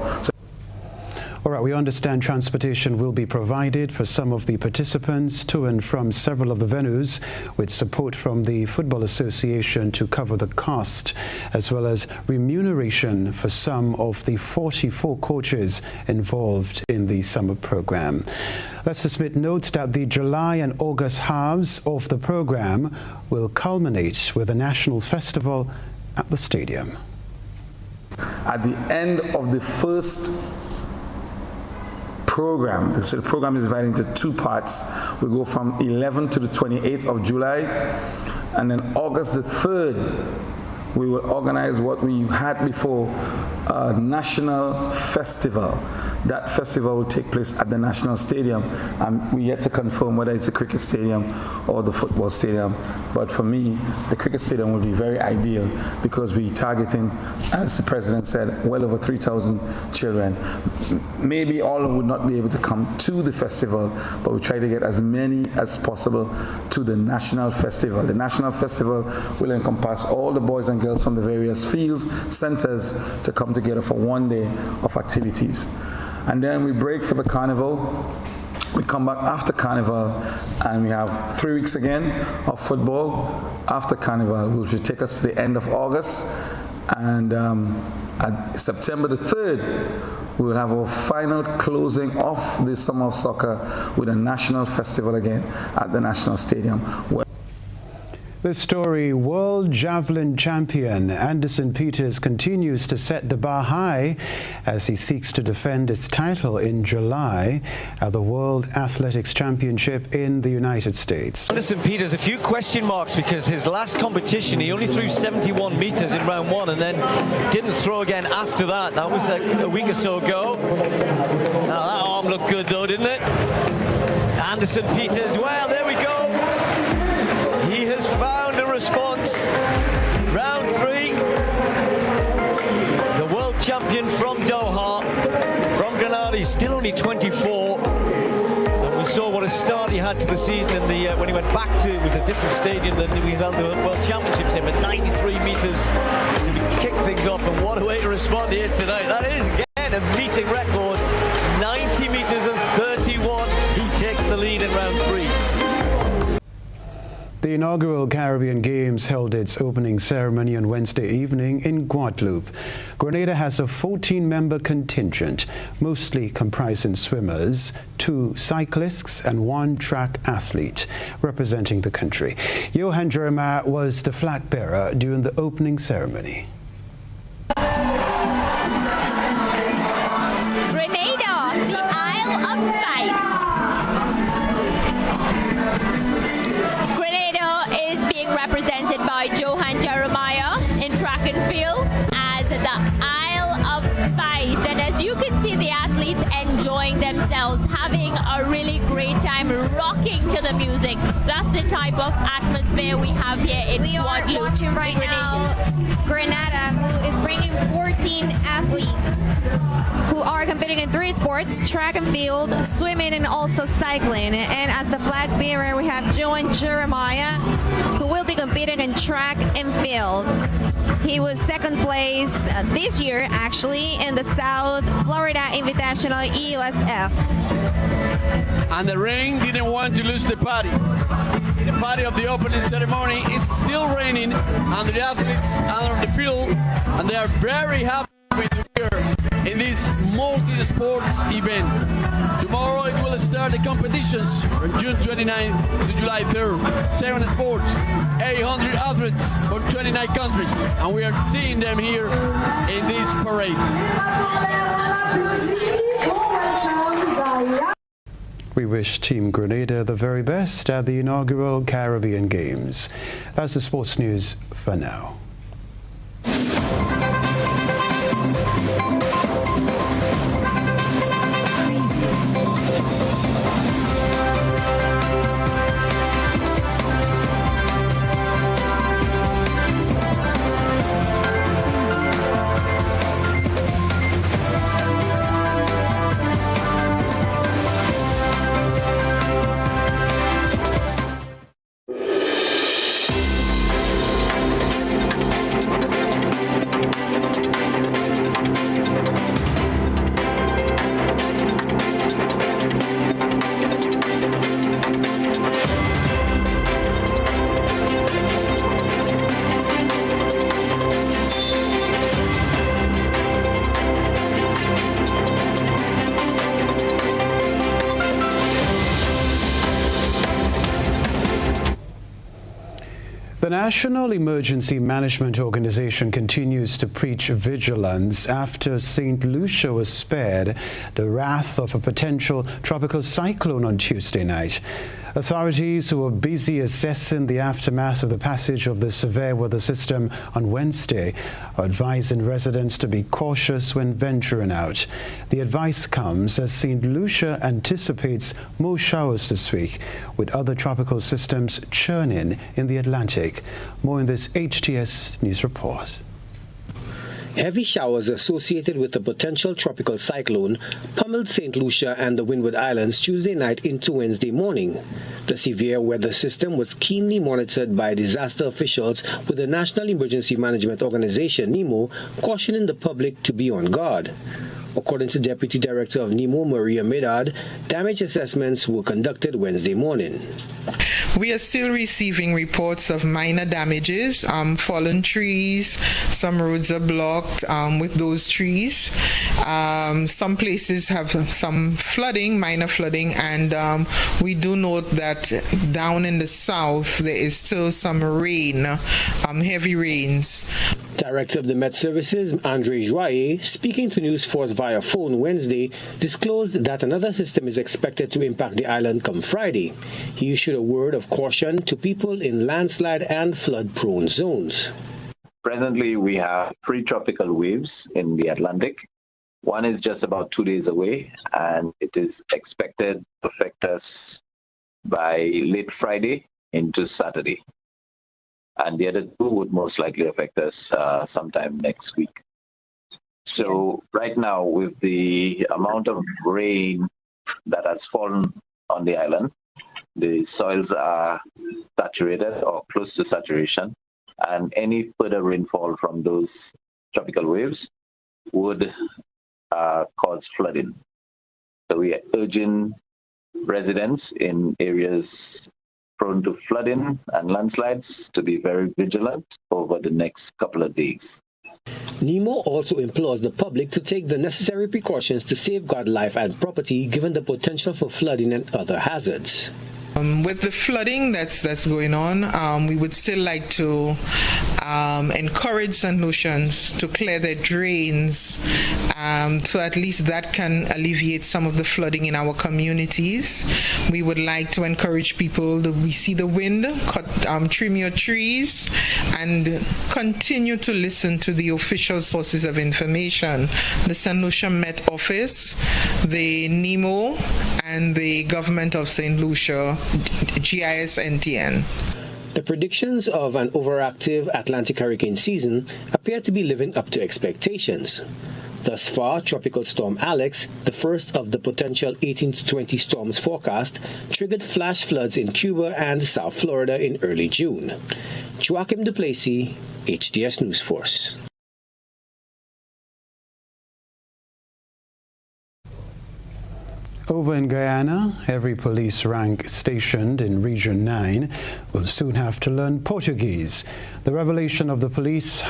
All right, we understand transportation will be provided for some of the participants to and from several of the venues, with support from the Football Association to cover the cost, as well as remuneration for some of the 44 coaches involved in the summer program. Lester Smith notes that the July and August halves of the program will culminate with a national festival at the stadium.
At the end of the first program, so the program is divided into 2 parts. We go from 11 to the 28th of July, and then August the 3rd, we will organize what we had before, a national festival. That festival will take place at the National Stadium, and we yet to confirm whether it's a cricket stadium or the football stadium. But for me, the cricket stadium will be very ideal because we're targeting, as the President said, well over 3,000 children. Maybe all would not be able to come to the festival, but we try to get as many as possible to the National Festival. The National Festival will encompass all the boys and girls from the various fields, centers, to come together for one day of activities. And then we break for the carnival. We come back after carnival, and we have 3 weeks again of football after carnival, which will take us to the end of August. And at September the 3rd, we will have our final closing of the Summer of Soccer with a national festival again at the National Stadium.
This story, world javelin champion Anderson Peters continues to set the bar high as he seeks to defend his title in July at the World Athletics Championship in the United States.
Anderson Peters, a few question marks because his last competition, he only threw 71 meters in round 1 and then didn't throw again after that. That was a week or so ago. Now that arm looked good though, didn't it? Anderson Peters, well, there we go. He has found a response. Round 3. The world champion from Doha, from Grenada. He's still only 24. And we saw what a start he had to the season in the when he went back to, it was a different stadium than we held the World Championships in, but 93 meters to kick things off. And what a way to respond here tonight. That is, again, a meeting record. 90 meters and 31. He takes the lead in round 3.
The The inaugural Caribbean Games held its opening ceremony on Wednesday evening in Guadeloupe. Grenada has a 14-member contingent, mostly comprising swimmers, 2 cyclists and 1 track athlete representing the country. Johan Jeremiah was the flag bearer during the opening ceremony.
Having a really great time rocking to the music. That's the type of atmosphere we have here in Guadeloupe.
We are watching right now Grenada, who is bringing 14 athletes who are competing in 3 sports: track and field, swimming, and also cycling. And as the flag bearer, we have Johan Jeremiah, who will be competing in track and field. He was 2nd place this year, actually, in the South Florida Invitational EUSF.
And the rain didn't want to lose the party. The party of the opening ceremony is still raining, and the athletes are on the field, and they are very happy to be here in this multi-sports event. Tomorrow it will start the competitions from June 29th to July 3rd. 7 sports, 800 athletes from 29 countries, and we are seeing them here in this parade.
We wish Team Grenada the very best at the inaugural Caribbean Games. That's the sports news for now. The National Emergency Management Organization continues to preach vigilance after St. Lucia was spared the wrath of a potential tropical cyclone on Tuesday night. Authorities who were busy assessing the aftermath of the passage of the severe weather system on Wednesday are advising residents to be cautious when venturing out. The advice comes as St. Lucia anticipates more showers this week, with other tropical systems churning in the Atlantic. More in this HTS News report.
Heavy showers associated with the potential tropical cyclone pummeled St. Lucia and the Windward Islands Tuesday night into Wednesday morning. The severe weather system was keenly monitored by disaster officials, with the National Emergency Management Organization, NEMO, cautioning the public to be on guard. According to Deputy Director of NEMO, Maria Medard, damage assessments were conducted Wednesday morning.
We are still receiving reports of minor damages, fallen trees, some roads are blocked with those trees. Some places have some flooding, minor flooding, and we do note that down in the south there is still some rain, heavy rains.
Director of the Met Services, Andre Joyer, speaking to News Force via phone Wednesday, disclosed that another system is expected to impact the island come Friday. He issued a word of caution to people in landslide and flood-prone zones.
Presently, we have 3 tropical waves in the Atlantic. One is just about 2 days away, and it is expected to affect us by late Friday into Saturday. And the other 2 would most likely affect us sometime next week. So right now, with the amount of rain that has fallen on the island, the soils are saturated or close to saturation, and any further rainfall from those tropical waves would cause flooding. So we are urging residents in areas prone to flooding and landslides to be very vigilant over the next couple of days.
NEMO also implores the public to take the necessary precautions to safeguard life and property given the potential for flooding and other hazards.
With the flooding that's going on, we would still like to encourage St. Lucians to clear their drains, so at least that can alleviate some of the flooding in our communities. We would like to encourage people that we see the wind, trim your trees, and continue to listen to the official sources of information. The St. Lucia Met Office, the NEMO, and the Government of St. Lucia, GIS-NTN.
The predictions of an overactive Atlantic hurricane season appear to be living up to expectations. Thus far, Tropical Storm Alex, the first of the potential 18 to 20 storms forecast, triggered flash floods in Cuba and South Florida in early June. Joachim Duplessis, HDS News Force.
Over in Guyana, every police rank stationed in Region 9 will soon have to learn Portuguese. The revelation of the police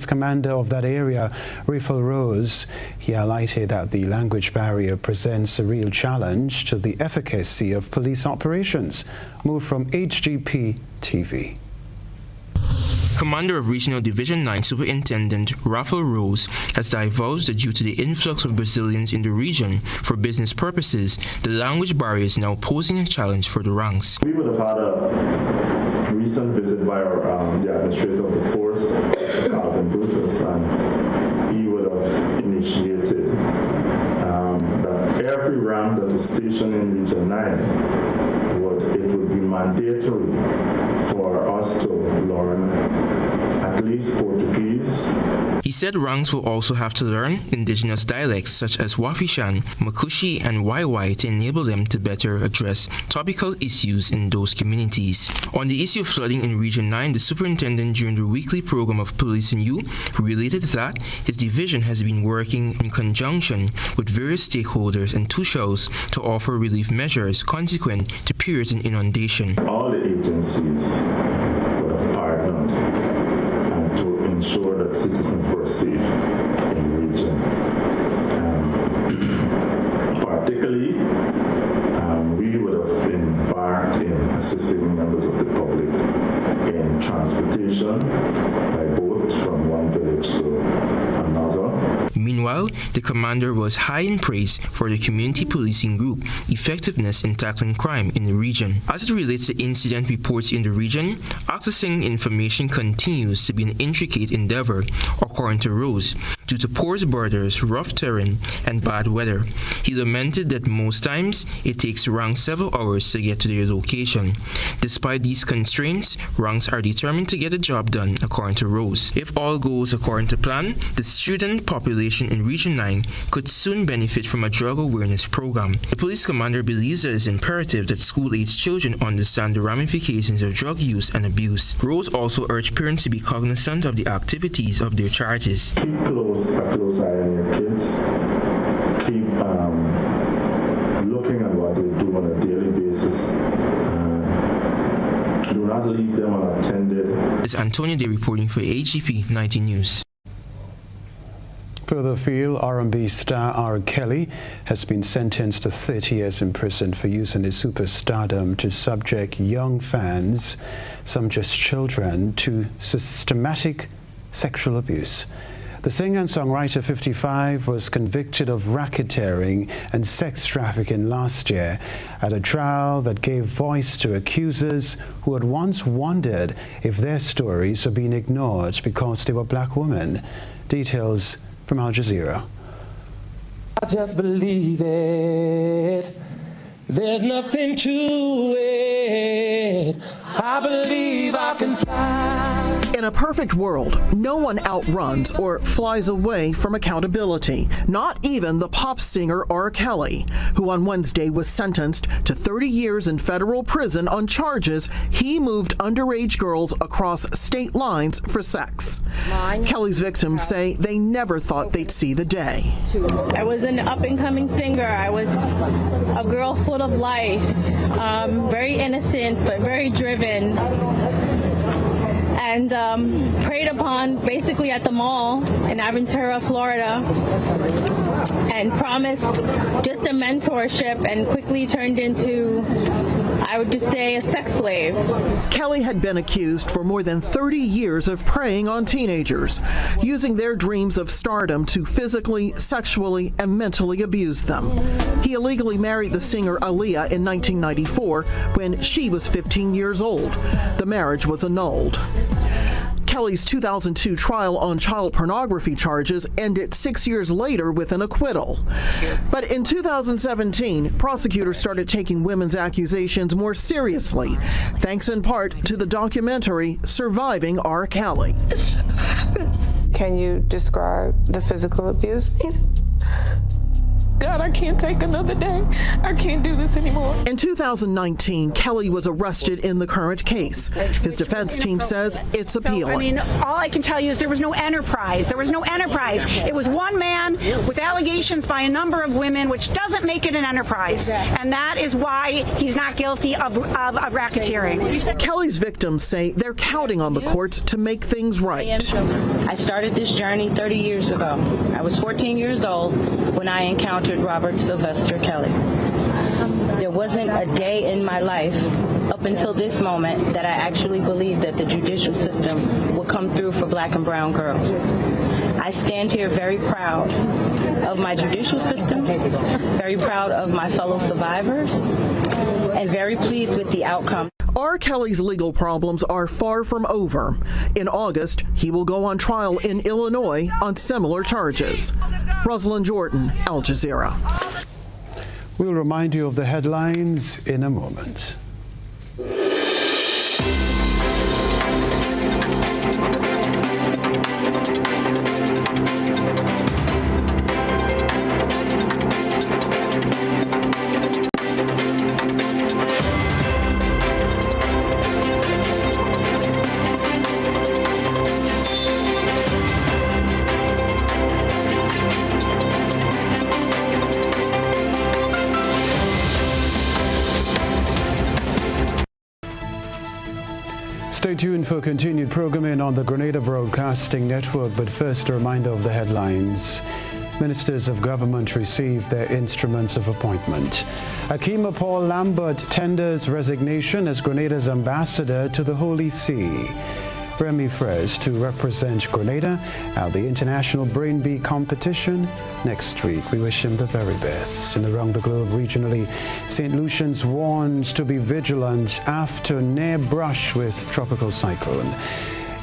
commander of that area, Rafael Rose, he highlighted that the language barrier presents a real challenge to the efficacy of police operations. Move from HGP TV.
Commander of Regional Division 9 Superintendent Rafael Rose has divulged that due to the influx of Brazilians in the region for business purposes, the language barrier is now posing a challenge for the ranks.
We would have had a recent visit by the administrator of the force, Carlton Brutus, and he would have initiated that every rank that is stationed in Region 9 would be mandatory for us to learn at least Portuguese.
He said ranks will also have to learn indigenous dialects such as Wafishan, Makushi, and Waiwai to enable them to better address topical issues in those communities. On the issue of flooding in Region 9, the superintendent during the weekly program of Police and You related that his division has been working in conjunction with various stakeholders and officials to offer relief measures consequent to periods in inundation.
All the agencies would have partnered and to ensure that citizens were safe in the region. Particularly, we would have embarked in assisting members of the public in transportation by boat from one village to another.
Meanwhile, the commander was high in praise for the community policing group effectiveness in tackling crime in the region. As it relates to incident reports in the region, accessing information continues to be an intricate endeavor, according to Rose, due to porous borders, rough terrain, and bad weather. He lamented that most times it takes ranks several hours to get to their location. Despite these constraints, ranks are determined to get the job done, according to Rose. If all goes according to plan, the student population in Region 9 could soon benefit from a drug awareness program. The police commander believes that it is imperative that school-aged children understand the ramifications of drug use and abuse. Rose also urged parents to be cognizant of the activities of their charges.
Keep a close eye on your kids. Keep looking at what they do on a daily basis. Do not leave them unattended.
This is Antonio Day reporting for AGP 19 News.
Further afield, R&B star R. Kelly has been sentenced to 30 years in prison for using his superstardom to subject young fans, some just children, to systematic sexual abuse. The singer and songwriter 55 was convicted of racketeering and sex trafficking last year at a trial that gave voice to accusers who had once wondered if their stories were being ignored because they were black women. Details from Al Jazeera.
I just believe it. There's nothing to it. I believe I can fly.
In a perfect world, no one outruns or flies away from accountability, not even the pop singer R. Kelly, who on Wednesday was sentenced to 30 years in federal prison on charges he moved underage girls across state lines for sex. Kelly's victims say they never thought they'd see the day.
I was an up-and-coming singer. I was a girl full of life, very innocent but very driven, and preyed upon basically at the mall in Aventura, Florida, and promised just a mentorship and quickly turned into, I would just say, a sex slave.
Kelly had been accused for more than 30 years of preying on teenagers, using their dreams of stardom to physically, sexually, and mentally abuse them. He illegally married the singer Aaliyah in 1994 when she was 15 years old. The marriage was annulled. Kelly's 2002 trial on child pornography charges ended 6 years later with an acquittal. But in 2017, prosecutors started taking women's accusations more seriously, thanks in part to the documentary Surviving R. Kelly.
Can you describe the physical abuse?
God, I can't take another day. I can't do this anymore.
In 2019, Kelly was arrested in the current case. His defense team says it's appealing.
All I can tell you is there was no enterprise. There was no enterprise. It was one man with allegations by a number of women, which doesn't make it an enterprise. And that is why he's not guilty of racketeering.
Kelly's victims say they're counting on the courts to make things right.
I started this journey 30 years ago. I was 14 years old when I encountered Robert Sylvester Kelly. There wasn't a day in my life up until this moment that I actually believed that the judicial system would come through for black and brown girls. I stand here very proud of my judicial system, very proud of my fellow survivors, and very pleased with the outcome.
R. Kelly's legal problems are far from over. In August, he will go on trial in Illinois on similar charges. Rosalind Jordan, Al Jazeera.
We'll remind you of the headlines in a moment. Stay tuned for continued programming on the Grenada Broadcasting Network, but first a reminder of the headlines. Ministers of government received their instruments of appointment. Akima Paul Lambert tenders resignation as Grenada's ambassador to the Holy See. Remy Fraisse to represent Grenada at the International Brain Bee competition next week. We wish him the very best. And around the globe regionally, St. Lucians warns to be vigilant after near brush with tropical cyclone.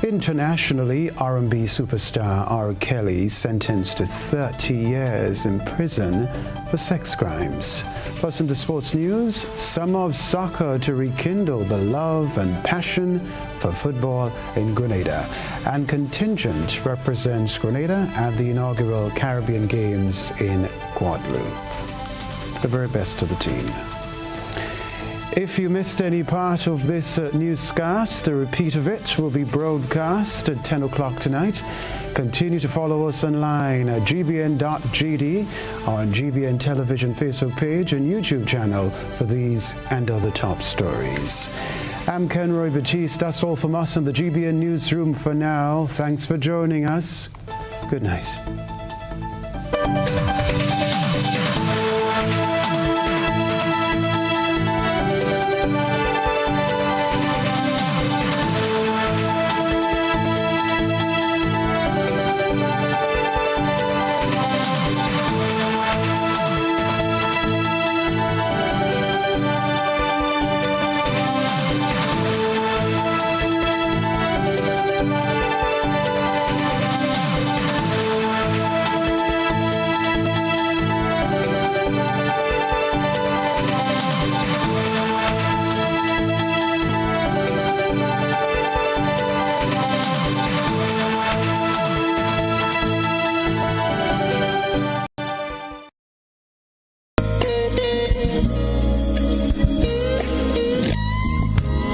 Internationally, R&B superstar R. Kelly sentenced to 30 years in prison for sex crimes. Plus in the sports news, summer of soccer to rekindle the love and passion for football in Grenada. And contingent represents Grenada at the inaugural Caribbean Games in Guadeloupe. The very best to the team. If you missed any part of this newscast, a repeat of it will be broadcast at 10 o'clock tonight. Continue to follow us online at gbn.gd, on GBN Television Facebook page and YouTube channel for these and other top stories. I'm Kenroy Baptiste. That's all from us in the GBN newsroom for now. Thanks for joining us. Good night.